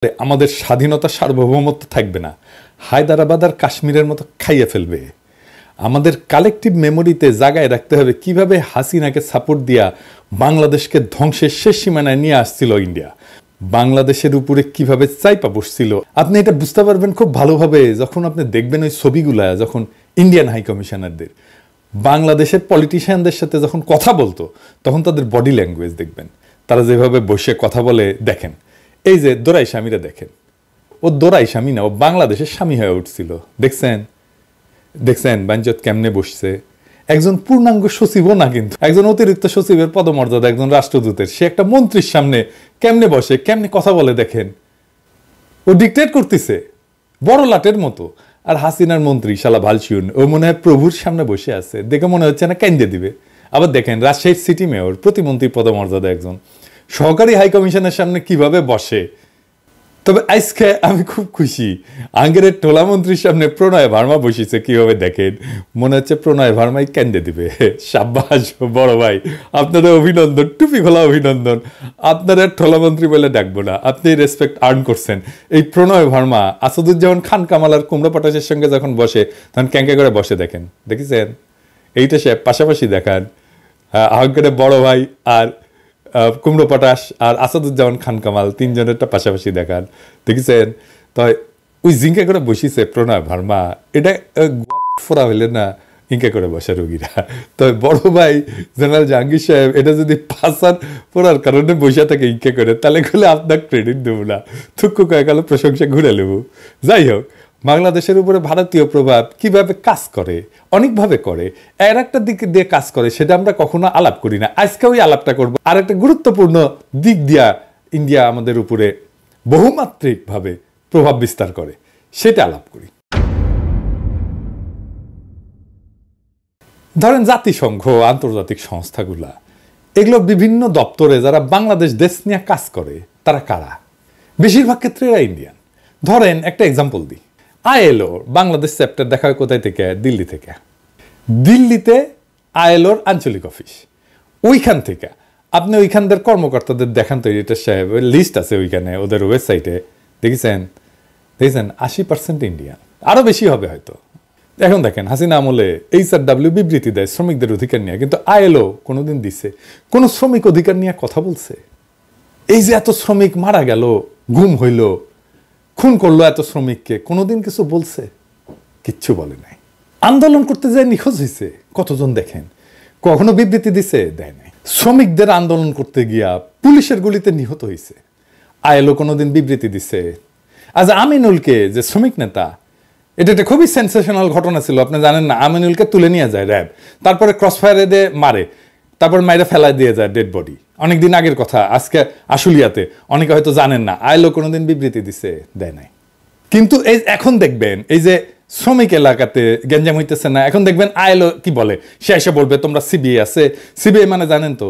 আমাদের স্বাধীনতা সার্বভৌমত্ব থাকবে না, হায়দ্রাবাদ আর কাশ্মীরের মতো খাইয়ে ফেলবে। আমাদের কালেকটিভ মেমোরিতে জায়গায় রাখতে হবে কিভাবে হাসিনাকে সাপোর্ট দিয়া বাংলাদেশকে ধ্বংসের শেষ সীমানায় নিয়ে আসছিল ইন্ডিয়া, বাংলাদেশের উপরে কিভাবে চাইপা বসছিল। আপনি এটা বুঝতে পারবেন খুব ভালোভাবে যখন আপনি দেখবেন ওই ছবিগুলা, যখন ইন্ডিয়ান হাই কমিশনারদের বাংলাদেশের পলিটিশিয়ানদের সাথে যখন কথা বলতো, তখন তাদের বডি ল্যাঙ্গুয়েজ দেখবেন, তারা যেভাবে বসে কথা বলে। দেখেন এই যে দোরাই স্বামীরা, দেখেন ও দোরাই স্বামী না, ও বাংলাদেশের স্বামী হয়ে উঠছিল। দেখছেন বাঞ্চত কেমনে বসছে। একজন পূর্ণাঙ্গ সচিবও না, কিন্তু একজন অতিরিক্ত সচিবের পদমর্যাদা, একজন রাষ্ট্রদূতের, সে একটা মন্ত্রীর সামনে কেমনে বসে, কেমনে কথা বলে। দেখেন ও ডিক্টেট করতেছে বড় লাটের মতো। আর হাসিনার মন্ত্রী শালা ভালসিউন, ও মনে হয় প্রভুর সামনে বসে আছে, দেখে মনে হচ্ছে না কেন্দ্রে দিবে। আবার দেখেন রাজশাহীর সিটি মেয়র, প্রতিমন্ত্রী পদমর্যাদা একজন, সহকারী হাই কমিশনের সামনে কিভাবে বসে। তবে আজকে আমি খুব খুশি, আঙ্গেরের টোলা মন্ত্রীর সামনে প্রণয় ভার্মা বসেছে কিভাবে। দেখেন মনে হচ্ছে প্রণয় ভার্মাই কেন্দ্রে দিবে। সাব্বাস বড় ভাই, আপনাদের অভিনন্দন, টুপি খোলা অভিনন্দন। আপনারা টোলা মন্ত্রী বলে ডাকবো না, আপনি রেসপেক্ট আর্ন করছেন। এই প্রণয় ভার্মা আসাদুজ্জামান খান কামাল আর কুমড়া পটাশের সঙ্গে যখন বসে, তখন ক্যাঙ্কা করে বসে। দেখেন, দেখেছেন এইটা সে পাশাপাশি দেখান। আহ্বানের বড় ভাই আর কুমড়ো পটাশ আর আসাদুজ্জামান খান কামাল, তিনজনেরটা পাশাপাশি দেখান, দেখেছেন। তো ওই জিঙ্কা করে বসিছে প্রণয় ভার্মা, এটা ফোরা হইলে না ইঙ্কা করে বসে রোগীরা। তবে বড় ভাই জেনারেল জাহাঙ্গীর সাহেব এটা যদি পাসার পড়ার কারণে বসে থাকে ইঙ্কা করে, তাহলে গেলে আপনার ক্রেডিট দেবো না, থুক্কু কয়ে গেল প্রশংসা ঘুরে নেব। যাই হোক, বাংলাদেশের উপরে ভারতীয় প্রভাব কিভাবে কাজ করে, অনেকভাবে করে, এর একটা দিক দিয়ে কাজ করে, সেটা আমরা কখনো আলাপ করি না। আজকে ওই আলাপটা করবো। আর একটা গুরুত্বপূর্ণ দিক দিয়া ইন্ডিয়া আমাদের উপরে বহুমাত্রিকভাবে প্রভাব বিস্তার করে, সেটা আলাপ করি। ধরেন জাতিসংঘ, আন্তর্জাতিক সংস্থাগুলা, এগুলো বিভিন্ন দপ্তরে যারা বাংলাদেশ দেশ নিয়ে কাজ করে, তারা কারা? বেশিরভাগ ক্ষেত্রে এরা ইন্ডিয়ান। ধরেন একটা এক্সাম্পল দিই, আইএলও বাংলাদেশ চ্যাপ্টার দেখা হয় কোথায় থেকে? দিল্লি থেকে। দিল্লিতে আইএলওর আঞ্চলিক অফিস, ওইখান থেকে আপনি ওইখানদের কর্মকর্তাদের দেখান তৈরি, এটা সাহেব লিস্ট আছে ওইখানে ওদের ওয়েবসাইটে, দেখেছেন 80% ইন্ডিয়ান, আরও বেশি হবে হয়তো। এখন দেখেন হাসিনা আমলে HRW বিবৃতি দেয় শ্রমিকদের অধিকার নিয়ে, কিন্তু আইএলও কোনোদিন দিছে কোনো শ্রমিক অধিকার নিয়ে কথা বলছে? এই যে এত শ্রমিক মারা গেল, গুম হইল, খুন করলো এত শ্রমিককে, কোনোদিন কিছু বলছে? কিচ্ছু বলে নাই। আন্দোলন করতে যায় নিখোঁজ হয়েছে কতজন দেখেন, কখনো বিবৃতি দিছে? দেয় নাই। শ্রমিকদের আন্দোলন করতে গিয়া পুলিশের গুলিতে নিহত হয়েছে, আইএলও কোনোদিন বিবৃতি দিছে? আচ্ছা আমিনুলকে, যে শ্রমিক নেতা, এটা একটা খুবই সেন্সেশনাল ঘটনা ছিল, আপনি জানেন না? আমিনুলকে তুলে নিয়ে যায় র্যাব, তারপরে ক্রস ফায়ারে দিয়ে মারে, তারপর মাইরে ফেলায় দিয়ে যায় ডেড বডি। অনেকদিন আগের কথা, আজকে আশুলিয়াতে, অনেকে হয়তো জানেন না। আইএলও কোনোদিন বিবৃতি দিছে? দেয় নাই। কিন্তু এই এখন দেখবেন এই যে শ্রমিক এলাকাতে গ্যাঞ্জাম হইতেছে না, এখন দেখবেন আইএলও কি বলে, সে এসে বলবে তোমরা সিবিআই আছে। সিবিআই মানে জানেন তো,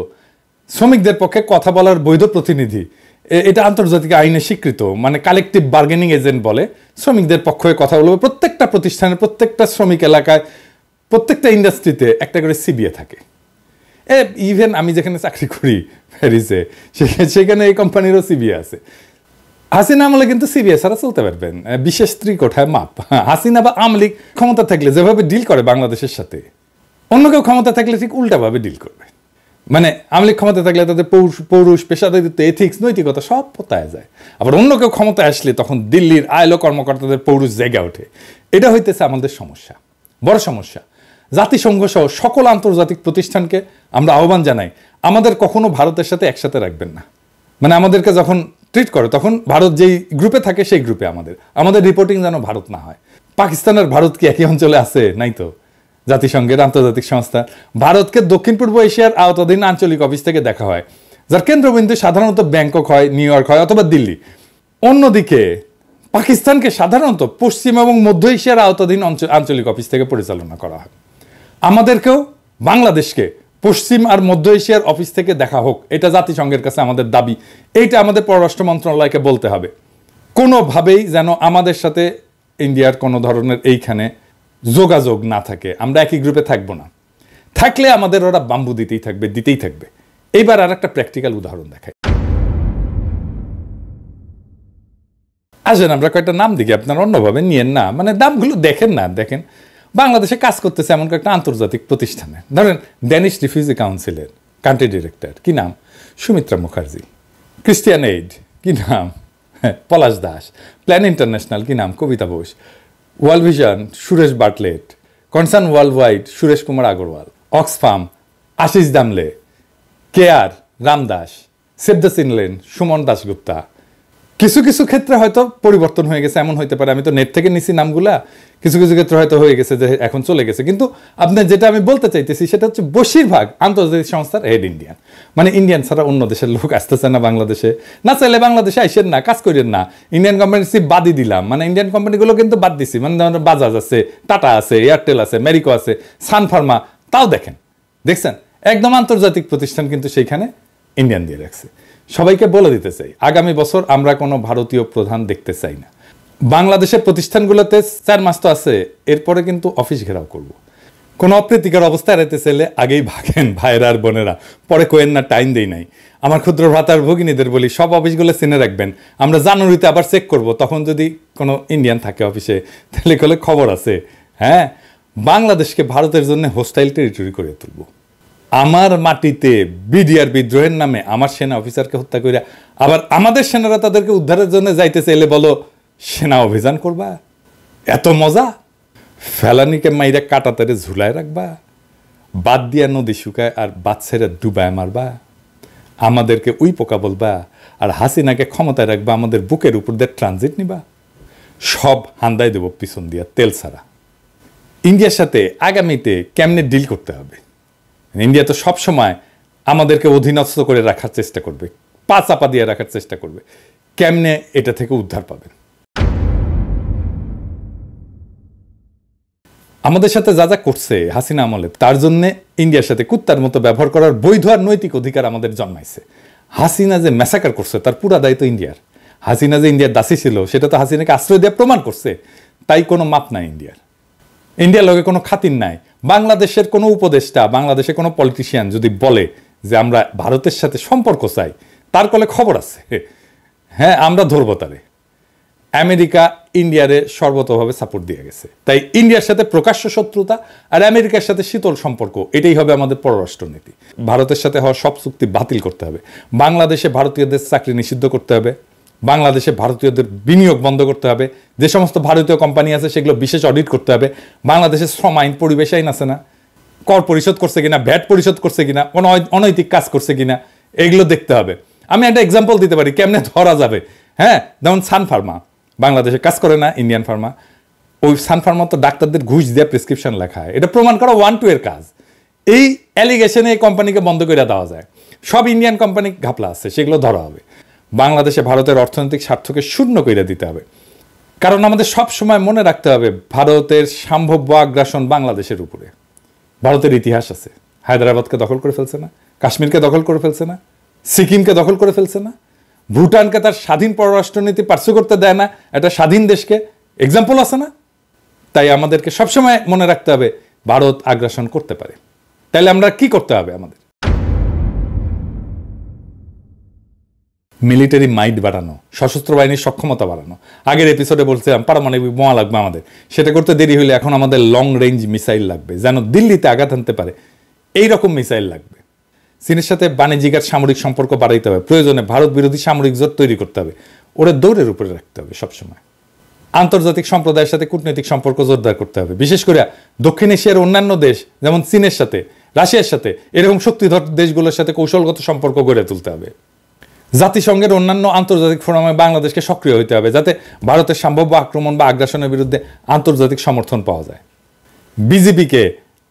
শ্রমিকদের পক্ষে কথা বলার বৈধ প্রতিনিধি। এটা আন্তর্জাতিক আইনে স্বীকৃত, মানে কালেকটিভ বার্গেনিং এজেন্ট বলে। শ্রমিকদের পক্ষে কথা বলবে। প্রত্যেকটা প্রতিষ্ঠানের, প্রত্যেকটা শ্রমিক এলাকায়, প্রত্যেকটা ইন্ডাস্ট্রিতে একটা করে সিবিআই থাকে। ইভেন আমি যেখানে চাকরি করি প্যারিসে, সেখানে এই কোম্পানিরও সিবিআই আছে। হাসিনা আমলে কিন্তু সিবিআই ছাড়া চলতে পারবেন, বিশেষ ত্রিকোঠায় মাপ। হাসিনা বা আমলিক ক্ষমতা থাকলে যেভাবে ডিল করে বাংলাদেশের সাথে, অন্য কেউ ক্ষমতা থাকলে ঠিক উল্টাভাবে ডিল করবে। মানে আমলিক ক্ষমতা থাকলে তাদের পৌরুষ, পেশাদারিত্ব, এথিক্স, নৈতিকতা সব পোতায় যায়। আবার অন্য কেউ ক্ষমতায় আসলে তখন দিল্লির আইএলও কর্মকর্তাদের পৌরুষ জেগে ওঠে। এটা হইতেছে আমাদের সমস্যা, বড় সমস্যা। জাতিসংঘ সহ সকল আন্তর্জাতিক প্রতিষ্ঠানকে আমরা আহ্বান জানাই, আমাদের কখনো ভারতের সাথে একসাথে রাখবেন না। মানে আমাদেরকে যখন ট্রিট করে, তখন ভারত যেই গ্রুপে থাকে সেই গ্রুপে আমাদের রিপোর্টিং যেন ভারত না হয়। পাকিস্তান আর ভারত কি একই অঞ্চলে আছে? নাই তো। জাতিসংঘের আন্তর্জাতিক সংস্থা ভারতকে দক্ষিণ পূর্ব এশিয়ার আওতাধীন আঞ্চলিক অফিস থেকে দেখা হয়, যার কেন্দ্রবিন্দু সাধারণত ব্যাংকক হয়, নিউ ইয়র্ক হয় অথবা দিল্লি। অন্যদিকে পাকিস্তানকে সাধারণত পশ্চিম এবং মধ্য এশিয়ার আওতাধীন আঞ্চলিক অফিস থেকে পরিচালনা করা হয়। আমাদেরকেও বাংলাদেশকে পশ্চিম আর মধ্য এশিয়ার অফিস থেকে দেখা হোক, এটা জাতিসংঘের কাছে আমাদের দাবি। এইটা আমাদের পররাষ্ট্র মন্ত্রণালয়কে বলতে হবে। কোনোভাবেই যেন আমাদের সাথে ইন্ডিয়ার কোনো ধরনের এইখানে যোগাযোগ না থাকে, আমরা একই গ্রুপে থাকবো না। থাকলে আমাদের ওরা বাম্বু দিতেই থাকবে। এইবার আর একটা প্র্যাকটিক্যাল উদাহরণ দেখাই। আসেন আমরা কয়েকটা নাম দেখি, আপনারা অন্যভাবে নিয়েন না, মানে দামগুলো দেখেন না। দেখেন বাংলাদেশে কাজ করতেছে এমন কয়েকটা আন্তর্জাতিক প্রতিষ্ঠানে, ধরেন ড্যানিশ রিফিউজি কাউন্সিলের কান্ট্রি ডিরেক্টর, কি নাম? সুমিত্রা মুখার্জি। ক্রিস্টিয়ান এইড, কি নাম? পলাশ দাস। প্ল্যান ইন্টারন্যাশনাল, কি নাম? Kavita Bose. World Vision, Suresh Bartlett. Concern Worldwide, Suresh Kumar Agarwal. Oxfam, Ashish Damle. CARE, Ramdas. Save the Children, Suman Dasgupta. কিছু কিছু ক্ষেত্রে হয়তো পরিবর্তন হয়ে গেছে, এমন হইতে পারে, আমি তো নেট থেকে নিছি নামগুলা, কিছু কিছু ক্ষেত্রে হয়তো হয়ে গেছে যে এখন চলে গেছে। কিন্তু আপনার যেটা আমি বলতে চাইতেছি সেটা হচ্ছে বেশিরভাগ আন্তর্জাতিক সংস্থার হেড ইন্ডিয়ান, মানে ইন্ডিয়ান ছাড়া অন্য দেশের লোক আসতেছে না বাংলাদেশে। না চাইলে বাংলাদেশে আইসেন না, কাজ করেন না। ইন্ডিয়ান কোম্পানি বাদই দিলাম, মানে ইন্ডিয়ান কোম্পানিগুলো কিন্তু বাদ দিছি, মানে বাজাজ আছে, টাটা আছে, এয়ারটেল আছে, মেরিকো আছে, সান ফার্মা, তাও দেখছেন একদম আন্তর্জাতিক প্রতিষ্ঠান কিন্তু সেইখানে ইন্ডিয়ান দিয়ে রাখছে। সবাইকে বলে দিতে চাই, আগামী বছর আমরা কোনো ভারতীয় প্রধান দেখতে চাই না। বাংলাদেশের প্রতিষ্ঠানগুলোতে 4 মাস তো আছে, এরপরে কিন্তু অফিস ঘেরাও করব। কোনো অপ্রীতিকর অবস্থা এড়াইতে চাইলে আগেই ভাগেন ভাইয়েরা আর বোনেরা, পরে কোয়েন না, টাইম দেই নাই। আমার ক্ষুদ্র ভ্রাতার ভগিনীদের বলি, সব অফিসগুলো চিনে রাখবেন, আমরা জানুয়ারিতে আবার চেক করব, তখন যদি কোনো ইন্ডিয়ান থাকে অফিসে তাহলে কলে খবর আছে। হ্যাঁ, বাংলাদেশকে ভারতের জন্য হোস্টাইল টেরিটরি করে তুলব। আমার মাটিতে বিডিআর বিদ্রোহের নামে আমার সেনা অফিসারকে হত্যা করিয়া আবার আমাদের সেনারা তাদেরকে উদ্ধারের জন্য যাইতে চাইলে বলো সেনা অভিযান করবা? এত মজা? ফেলানিকে মাইরা কাটা তারে ঝুলায় রাখবা? বাদ দিয়া নদী শুকায় আর বাচ্চারা ডুবায় মারবা? আমাদেরকে উই পোকা বলবা আর হাসিনাকে ক্ষমতায় রাখবা, আমাদের বুকের উপর দিয়ে ট্রানজিট নিবা? সব হান্দায় দেব পিছন দিয়া, তেল ছাড়া। ইন্ডিয়ার সাথে আগামীতে কেমনে ডিল করতে হবে? ইন্ডিয়া তো সবসময় আমাদেরকে অধীনস্থ করে রাখার চেষ্টা করবে, পা চাপা দিয়ে রাখার চেষ্টা করবে। কেমনে এটা থেকে উদ্ধার পাবেন? আমাদের সাথে যা যা করছে হাসিনা আমলে, তার জন্য ইন্ডিয়ার সাথে কুত্তার মতো ব্যবহার করার বৈধ আর নৈতিক অধিকার আমাদের জন্মাইছে। হাসিনা যে ম্যাসাকার করছে তার পুরা দায়িত্ব ইন্ডিয়ার। হাসিনা যে ইন্ডিয়ার দাসী ছিল সেটা তো হাসিনাকে আশ্রয় দিয়ে প্রমাণ করছে, তাই কোনো মাপ নাই ইন্ডিয়ার। ইন্ডিয়ার লগে কোনো খাতির নাই। বাংলাদেশের কোনো উপদেষ্টা, বাংলাদেশের কোনো পলিটিশিয়ান যদি বলে যে আমরা ভারতের সাথে সম্পর্ক চাই, তার কলে খবর আছে, হ্যাঁ আমরা ধরবো তারে। আমেরিকা ইন্ডিয়ারে সর্বতভাবে সাপোর্ট দিয়ে গেছে, তাই ইন্ডিয়ার সাথে প্রকাশ্য শত্রুতা আর আমেরিকার সাথে শীতল সম্পর্ক, এটাই হবে আমাদের পররাষ্ট্রনীতি। ভারতের সাথে হওয়া সব চুক্তি বাতিল করতে হবে, বাংলাদেশে ভারতীয়দের চাকরি নিষিদ্ধ করতে হবে, বাংলাদেশে ভারতীয়দের বিনিয়োগ বন্ধ করতে হবে, যে সমস্ত ভারতীয় কোম্পানি আছে সেগুলো বিশেষ অডিট করতে হবে। বাংলাদেশের শ্রম আইন, পরিবেশ আইন আছে না, কর পরিশোধ করছে কিনা, ভ্যাট পরিশোধ করছে কিনা, কোনো অনৈতিক কাজ করছে কিনা, এগুলো দেখতে হবে। আমি একটা এক্সাম্পল দিতে পারি কেমনে ধরা যাবে। হ্যাঁ, যেমন সান ফার্মা বাংলাদেশে কাজ করে না, ইন্ডিয়ান ফার্মা। ওই সান ফার্মা তো ডাক্তারদের ঘুষ দিয়ে প্রেসক্রিপশন লেখা হয়, এটা প্রমাণ করা 1-2 এর কাজ। এই অ্যালিগেশনে এই কোম্পানিকে বন্ধ করে দেওয়া যায়। সব ইন্ডিয়ান কোম্পানি ঘাপলা আছে, সেগুলো ধরা হবে। বাংলাদেশে ভারতের অর্থনৈতিক স্বার্থকে শূন্য করে দিতে হবে, কারণ আমাদের সব সময় মনে রাখতে হবে ভারতের সম্ভাব্য আগ্রাসন বাংলাদেশের উপরে। ভারতের ইতিহাস আছে, হায়দ্রাবাদকে দখল করে ফেলছে না, কাশ্মীরকে দখল করে ফেলছে না, সিকিমকে দখল করে ফেলছে না, ভুটানকে তার স্বাধীন পররাষ্ট্রনীতি পার্সু করতে দেয় না, একটা স্বাধীন দেশকে, এক্সাম্পল আছে না? তাই আমাদেরকে সবসময় মনে রাখতে হবে ভারত আগ্রাসন করতে পারে। তাইলে আমরা কি করতে হবে? আমাদের মিলিটারি মাইট বাড়ানো, সশস্ত্র বাহিনীর সক্ষমতা বাড়ানো। আগের এপিসোডে বলছিলাম পারমাণবিক বোমা লাগবে আমাদের, সেটা করতে দেরি হলে এখন আমাদের লং রেঞ্জ মিসাইল লাগবে, যেন দিল্লিতে আঘাত আনতে পারে এইরকম মিসাইল লাগবে। চীনের সাথে বাণিজ্যিক আর সামরিক সম্পর্ক বাড়াইতে হবে, প্রয়োজনে ভারত বিরোধী সামরিক জোট তৈরি করতে হবে, ওরা দৌড়ের উপরে রাখতে হবে সবসময়। আন্তর্জাতিক সম্প্রদায়ের সাথে কূটনৈতিক সম্পর্ক জোরদার করতে হবে, বিশেষ করে দক্ষিণ এশিয়ার অন্যান্য দেশ যেমন চীনের সাথে, রাশিয়ার সাথে, এরকম শক্তিধর দেশগুলোর সাথে কৌশলগত সম্পর্ক গড়ে তুলতে হবে। জাতিসংঘের অন্যান্য আন্তর্জাতিক ফোরামে বাংলাদেশকে সক্রিয় হতে হবে, যাতে ভারতের সম্ভাব্য আক্রমণ বা আগ্রাসনের বিরুদ্ধে আন্তর্জাতিক সমর্থন পাওয়া যায়। বিজেপিকে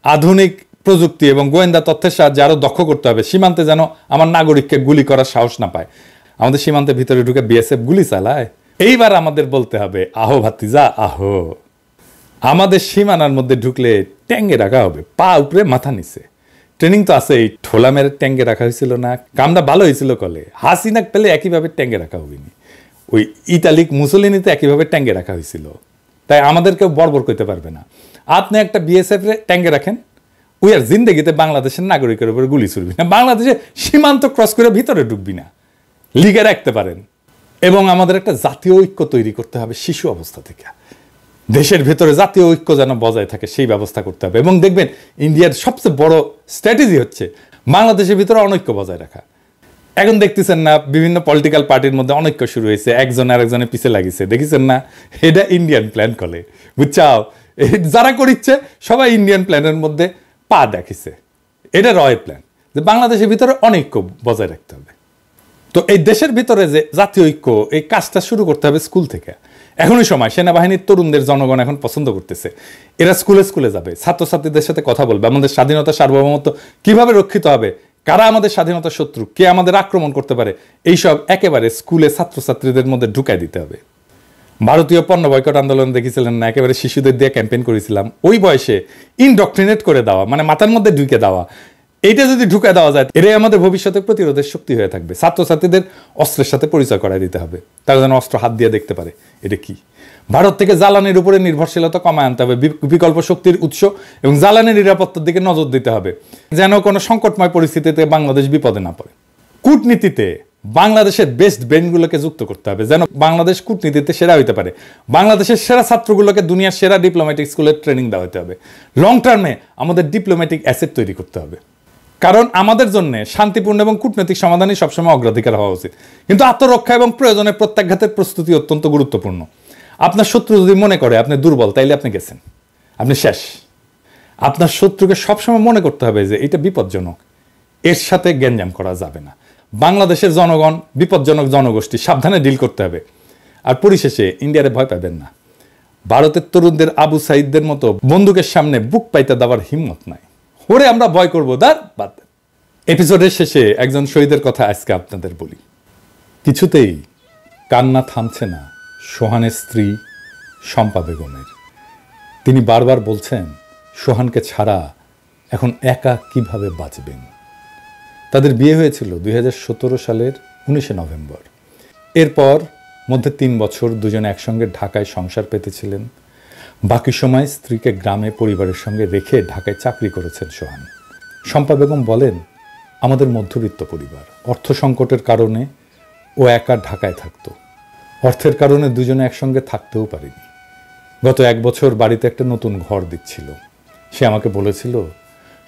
আধুনিক প্রযুক্তি এবং গোয়েন্দা তথ্যের সাহায্যে আরও দক্ষ করতে হবে, সীমান্তে যেন আমার নাগরিককে গুলি করার সাহস না পায়। আমাদের সীমান্তের ভিতরে ঢুকে বিএসএফ গুলি চালায়। এইবার আমাদের বলতে হবে, আহো ভাতিজা আহো। আমাদের সীমানার মধ্যে ঢুকলে ট্যাঙ্গে রাখা হবে, পা উপরে মাথা নিচে। ট্রেনিং তো আছে, এই ঠোলা মেরে ট্যাঙ্গে রাখা হয়েছিল না, কামটা ভালো হয়েছিল কলে। হাসিনাক পেলে একইভাবে ট্যাঙ্গে রাখা হবেনি, ওই ইতালিক মুসলিনিতে একইভাবে ট্যাঙ্গে রাখা হয়েছিল। তাই আমাদেরকেও বর্বর করতে পারবে না। আপনি একটা বিএসএফ ট্যাঙ্গে রাখেন, ওই আর জিন্দগিতে বাংলাদেশের নাগরিকের উপরে গুলি ছুড়বি না, বাংলাদেশে সীমান্ত ক্রস করে ভিতরে ঢুকবি না, লিগে রাখতে পারেন। এবং আমাদের একটা জাতীয় ঐক্য তৈরি করতে হবে শিশু অবস্থা থেকে। দেশের ভেতরে জাতীয় ঐক্য যেন বজায় থাকে সেই ব্যবস্থা করতে হবে। এবং দেখবেন ইন্ডিয়ার সবচেয়ে বড় স্ট্র্যাটেজি হচ্ছে বাংলাদেশের ভিতরে অনৈক্য বজায় রাখা। এখন দেখতেছেন না বিভিন্ন পলিটিক্যাল পার্টির মধ্যে অনৈক্য শুরু হয়েছে, একজন আরেকজনের পিছে লাগিয়েছে, দেখেছেন না? এটা ইন্ডিয়ান প্ল্যান করে, বুঝছাও? যারা করিচ্ছে সবাই ইন্ডিয়ান প্ল্যানের মধ্যে পা দেখিছে। এটা রয়ের প্ল্যান যে বাংলাদেশের ভিতরে অনৈক্য বজায় রাখতে হবে। তো এই দেশের ভিতরে যে জাতীয় ঐক্য, এই কাজটা শুরু করতে হবে স্কুল থেকে। এখনই সময়। সেনাবাহিনীর তরুণদের জনগণ এখন পছন্দ করতেছে। এরা স্কুলে স্কুলে যাবে, ছাত্রছাত্রীদের সাথে কথা বলবে, আমাদের স্বাধীনতা সার্বভৌমত্ব কিভাবে রক্ষিত হবে, কারা আমাদের স্বাধীনতার শত্রু, কে আমাদের আক্রমণ করতে পারে, এইসব একেবারে স্কুলে ছাত্রছাত্রীদের মধ্যে ঢুকাই দিতে হবে। ভারতীয় পণ্য বয়কট আন্দোলন দেখেছিলেন না? একেবারে শিশুদের দিয়ে ক্যাম্পেইন করেছিলাম। ওই বয়সে ইনডক্ট্রিনেট করে দেওয়া, মানে মাথার মধ্যে ঢুকে দেওয়া, এইটা যদি ঢুকে দেওয়া যায়, এটাই আমাদের ভবিষ্যতে প্রতিরোধের শক্তি হয়ে থাকবে। ছাত্রছাত্রীদের অস্ত্রের সাথে পরিচয় করাই দিতে হবে, তারা যেন অস্ত্র হাত দিয়ে দেখতে পারে এটা কি। ভারত থেকে জ্বালানির উপরে নির্ভরশীলতা কমায় আনতে হবে, বিকল্প শক্তির উৎস এবং জ্বালানি নিরাপত্তার দিকে নজর দিতে হবে, যেন কোনো সংকটময় পরিস্থিতিতে বাংলাদেশ বিপদে না পড়ে। কূটনীতিতে বাংলাদেশের বেস্ট ব্রেনগুলোকে যুক্ত করতে হবে, যেন বাংলাদেশ কূটনীতিতে সেরা হইতে পারে। বাংলাদেশের সেরা ছাত্রগুলোকে দুনিয়ার সেরা ডিপ্লোম্যাটিক স্কুলের ট্রেনিং দেওয়া হতে হবে। লং টার্মে আমাদের ডিপ্লোম্যাটিক অ্যাসেট তৈরি করতে হবে, কারণ আমাদের জন্য শান্তিপূর্ণ এবং কূটনৈতিক সমাধানই সবসময় অগ্রাধিকার হওয়া উচিত। কিন্তু আত্মরক্ষা এবং প্রয়োজনে প্রত্যাঘাতের প্রস্তুতি অত্যন্ত গুরুত্বপূর্ণ। আপনার শত্রু যদি মনে করে আপনি দুর্বল, তাইলে আপনি গেছেন, আপনি শেষ। আপনার শত্রুকে সবসময় মনে করতে হবে যে এটা বিপজ্জনক, এর সাথে গ্যাঞ্জাম করা যাবে না। বাংলাদেশের জনগণ বিপজ্জনক জনগোষ্ঠী, সাবধানে ডিল করতে হবে। আর পরিশেষে ইন্ডিয়ারে ভয় পাবেন না। ভারতের তরুণদের আবু সাইদদের মতো বন্দুকের সামনে বুক পাইতে দেওয়ার হিম্মত নাই। ওরে আমরা ভয় করবো, বাদ। এপিসোডের শেষে একজন শহীদের কথা আজকে আপনাদের বলি। কিছুতেই কান্না থামছে না সোহানের স্ত্রী শম্পা বেগমের। তিনি বারবার বলছেন সোহানকে ছাড়া এখন একা কিভাবে বাঁচবেন। তাদের বিয়ে হয়েছিল 2017 সালের 19 নভেম্বর। এরপর মধ্যে 3 বছর দুজনে একসঙ্গে ঢাকায় সংসার পেতেছিলেন। বাকি সময় স্ত্রীকে গ্রামে পরিবারের সঙ্গে রেখে ঢাকায় চাকরি করেছেন সোহান। শম্পা বেগম বলেন, আমাদের মধ্যবিত্ত পরিবার, অর্থ সংকটের কারণে ও একা ঢাকায় থাকতো। অর্থের কারণে দুজনে একসঙ্গে থাকতেও পারিনি। গত 1 বছর বাড়িতে একটা নতুন ঘর দিচ্ছিল। সে আমাকে বলেছিল,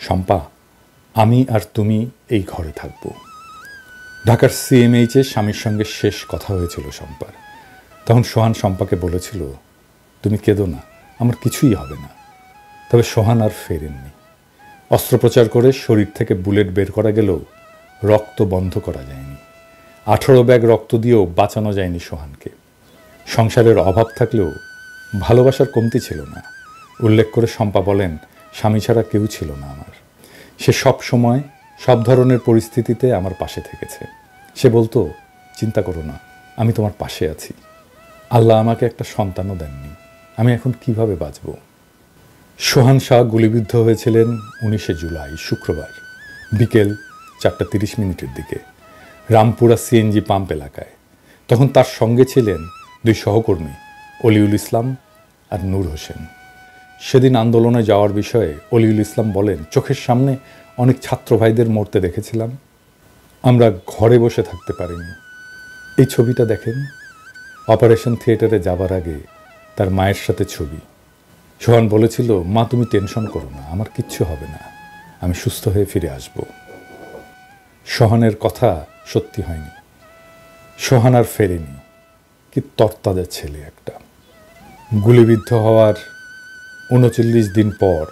শম্পা, আমি আর তুমি এই ঘরে থাকবো। ঢাকার CMH স্বামীর সঙ্গে শেষ কথা হয়েছিল শম্পার। তখন সোহান শম্পাকে বলেছিল, তুমি কেঁদো না, আমার কিছুই হবে না। তবে সোহান আর ফেরেননি। অস্ত্রোপচার করে শরীর থেকে বুলেট বের করা গেলেও রক্ত বন্ধ করা যায়নি। 18 ব্যাগ রক্ত দিয়েও বাঁচানো যায়নি সোহানকে। সংসারের অভাব থাকলেও ভালোবাসার কমতি ছিল না। উল্লেখ করে শম্পা বলেন, স্বামী ছাড়া কেউ ছিল না আমার। সে সব সময় সব ধরনের পরিস্থিতিতে আমার পাশে থেকেছে। সে বলতো, চিন্তা করো না, আমি তোমার পাশে আছি। আল্লাহ আমাকে একটা সন্তানও দেননি, আমি এখন কিভাবে বাঁচব। সোহান শাহ গুলিবিদ্ধ হয়েছিলেন 19 জুলাই শুক্রবার বিকেল 4:30 মিনিটের দিকে রামপুরা CNG পাম্প এলাকায়। তখন তার সঙ্গে ছিলেন 2 সহকর্মী, অলিউল ইসলাম আর নূর হোসেন। সেদিন আন্দোলনে যাওয়ার বিষয়ে অলিউল ইসলাম বলেন, চোখের সামনে অনেক ছাত্র ভাইদের মরতে দেখেছিলাম, আমরা ঘরে বসে থাকতে পারিনি। এই ছবিটা দেখেন, অপারেশন থিয়েটারে যাবার আগে তার মায়ের সাথে ছবি। সোহান বলেছিল, মা তুমি টেনশন করো না, আমার কিচ্ছু হবে না, আমি সুস্থ হয়ে ফিরে আসব। সোহানের কথা সত্যি হয়নি। সোহান আর ফেরেনি। কি তরতাজা ছেলে একটা। গুলিবিদ্ধ হওয়ার 39 দিন পর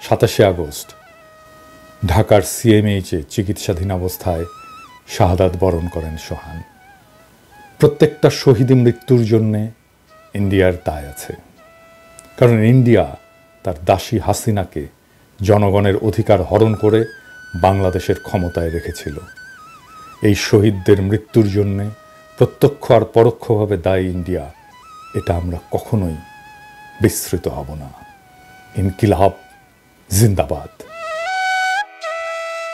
27 আগস্ট ঢাকার CMH চিকিৎসাধীন অবস্থায় শাহাদাত বরণ করেন সোহান। প্রত্যেকটা শহীদ মৃত্যুর জন্যে ইন্ডিয়ার দায় আছে, কারণ ইন্ডিয়া তার দাসী হাসিনাকে জনগণের অধিকার হরণ করে বাংলাদেশের ক্ষমতায় রেখেছিল। এই শহীদদের মৃত্যুর জন্যে প্রত্যক্ষ আর পরোক্ষভাবে দায়ী ইন্ডিয়া। এটা আমরা কখনোই বিস্মৃত হব না। ইনকিলাব জিন্দাবাদ।